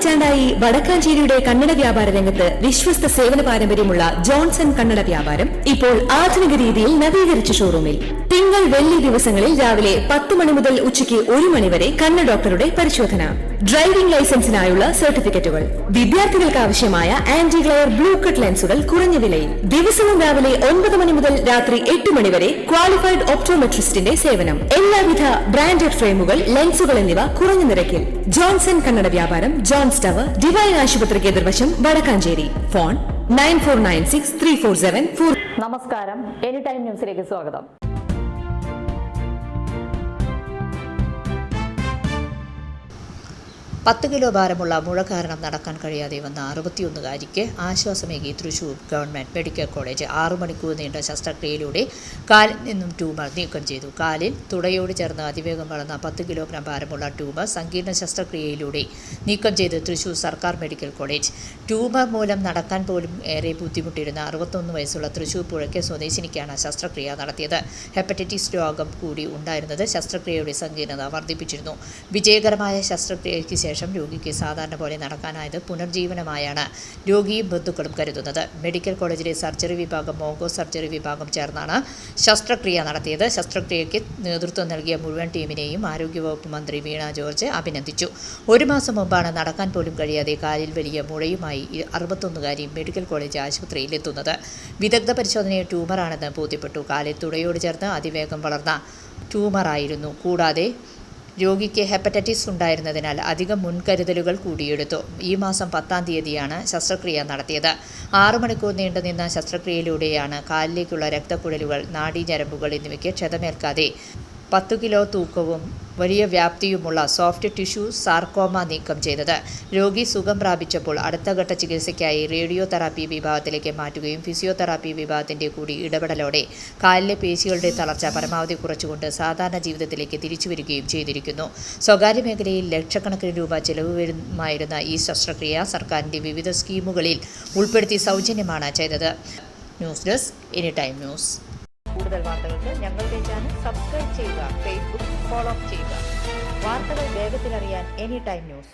പതിറ്റാണ്ടായി വടക്കാഞ്ചേരിയുടെ കന്നഡ വ്യാപാര രംഗത്ത് വിശ്വസ്ത സേവന പാരമ്പര്യമുള്ള ജോൺസൺ കന്നഡ വ്യാപാരം ഇപ്പോൾ ആധുനിക രീതിയിൽ നവീകരിച്ച ഷോറൂമിൽ തിങ്കൾ വെള്ളി ദിവസങ്ങളിൽ രാവിലെ 10 മണി മുതൽ ഉച്ചയ്ക്ക് 1 മണി വരെ കണ്ണ് ഡോക്ടറുടെ പരിശോധന, ഡ്രൈവിംഗ് ലൈസൻസിനായുള്ള സർട്ടിഫിക്കറ്റുകൾ, വിദ്യാർത്ഥികൾക്ക് ആവശ്യമായ ആന്റി ഗ്ലെയർ ബ്ലൂ കട്ട് ലെൻസുകൾ കുറഞ്ഞ വിലയിൽ, ദിവസവും രാവിലെ 9 മണി മുതൽ രാത്രി 8 മണി വരെ ക്വാളിഫൈഡ് ഒപ്റ്റോമെട്രിസ്റ്റിന്റെ സേവനം, എല്ലാവിധ ബ്രാൻഡഡ് ഫ്രെയിമുകൾ, ലെൻസുകൾ എന്നിവ കുറഞ്ഞ നിരക്കിൽ. ജോൺസൺ കന്നഡ വ്യാപാരം, ജോൺസ് ടവർ, ഡിവൈൻ ആശുപത്രിക്ക് എതിർവശം, വടക്കാഞ്ചേരി. ഫോൺ 94963474. നമസ്കാരം, എനി ടൈം ന്യൂസിലേക്ക് സ്വാഗതം. പത്ത് കിലോ ഭാരമുള്ള മുഴ കാരണം നടക്കാൻ കഴിയാതെ വന്ന 61-കാരിക്ക് ആശ്വാസമേകി തൃശൂർ ഗവൺമെന്റ് മെഡിക്കൽ കോളേജ്. 6 മണിക്കൂർ നീണ്ട ശസ്ത്രക്രിയയിലൂടെ കാലിൽ നിന്നും ട്യൂമർ നീക്കം ചെയ്തു. കാലിൽ തുടയോട് ചേർന്ന് അതിവേഗം വളർന്ന 10 കിലോഗ്രാം ഭാരമുള്ള ട്യൂമർ സങ്കീർണ ശസ്ത്രക്രിയയിലൂടെ നീക്കം ചെയ്ത് തൃശൂർ സർക്കാർ മെഡിക്കൽ കോളേജ്. ട്യൂമർ മൂലം നടക്കാൻ പോലും ഏറെ ബുദ്ധിമുട്ടിരുന്ന 61 വയസ്സുള്ള തൃശൂർ പുഴയ്ക്ക് സ്വദേശിനിക്കാണ് ശസ്ത്രക്രിയ നടത്തിയത്. ഹെപ്പറ്റൈറ്റിസ് രോഗം കൂടി ഉണ്ടായിരുന്നത് ശസ്ത്രക്രിയയുടെ സങ്കീർണത വർദ്ധിപ്പിച്ചിരുന്നു. വിജയകരമായ ശസ്ത്രക്രിയയ്ക്ക് ശേഷം രോഗിക്ക് സാധാരണ പോലെ നടക്കാനായത് പുനർജീവനമായാണ് രോഗിയും ബന്ധുക്കളും കരുതുന്നത്. മെഡിക്കൽ കോളേജിലെ സർജറി വിഭാഗം, മോംഗോ സർജറി വിഭാഗം ചേർന്നാണ് ശസ്ത്രക്രിയ നടത്തിയത്. ശസ്ത്രക്രിയയ്ക്ക് നേതൃത്വം നൽകിയ മുഴുവൻ ടീമിനെയും ആരോഗ്യവകുപ്പ് മന്ത്രി വീണ ജോർജ് അഭിനന്ദിച്ചു. 1 മാസം മുമ്പാണ് നടക്കാൻ പോലും കഴിയാതെ കാലിൽ വലിയ മുഴയുമായി 61-കാരി മെഡിക്കൽ കോളേജ് ആശുപത്രിയിൽ എത്തുന്നത്. വിദഗ്ധ പരിശോധനയിൽ ട്യൂമറാണെന്ന് ബോധ്യപ്പെട്ടു. കാലിൽ തുടയോട് ചേർന്ന് അതിവേഗം വളർന്ന ട്യൂമറായിരുന്നു. കൂടാതെ രോഗിക്ക് ഹെപ്പറ്റൈറ്റിസ് ഉണ്ടായിരുന്നതിനാൽ അധികം മുൻകരുതലുകൾ കൂടിയെടുത്തു. ഈ മാസം 10-ാം തീയതിയാണ് ശസ്ത്രക്രിയ നടത്തിയത്. 6 മണിക്കൂർ നീണ്ടുനിന്ന ശസ്ത്രക്രിയയിലൂടെയാണ് കാലിലേക്കുള്ള രക്തക്കുഴലുകൾ, നാഡീഞരമ്പുകൾ എന്നിവയ്ക്ക് ക്ഷതമേൽക്കാതെ 10 കിലോ തൂക്കവും വലിയ വ്യാപ്തിയുമുള്ള സോഫ്റ്റ് ടിഷ്യൂ സാർക്കോമ നീക്കം ചെയ്തത്. രോഗി സുഖം പ്രാപിച്ചപ്പോൾ അടുത്തഘട്ട ചികിത്സയ്ക്കായി റേഡിയോ തെറാപ്പി വിഭാഗത്തിലേക്ക് മാറ്റുകയും ഫിസിയോതെറാപ്പി വിഭാഗത്തിൻ്റെ കൂടി ഇടപെടലോടെ കാലിലെ പേശികളുടെ തളർച്ച പരമാവധി കുറച്ചുകൊണ്ട് സാധാരണ ജീവിതത്തിലേക്ക് തിരിച്ചു വരികയും ചെയ്തിരിക്കുന്നു. സ്വകാര്യ മേഖലയിൽ ലക്ഷക്കണക്കിന് രൂപ ചെലവ് വരുമായിരുന്ന ഈ ശസ്ത്രക്രിയ സർക്കാരിൻ്റെ വിവിധ സ്കീമുകളിൽ ഉൾപ്പെടുത്തി സൗജന്യമാണ് ചെയ്തത്. News desk, any time news. കൂടുതൽ വാർത്തകൾക്ക് ഞങ്ങളുടെ ചാനൽ സബ്സ്ക്രൈബ് ചെയ്യുക, ഫേസ്ബുക്ക് ഫോളോ ചെയ്യുക. വാർത്തകൾ വേഗത്തിലറിയാൻ എനി ടൈം ന്യൂസ്.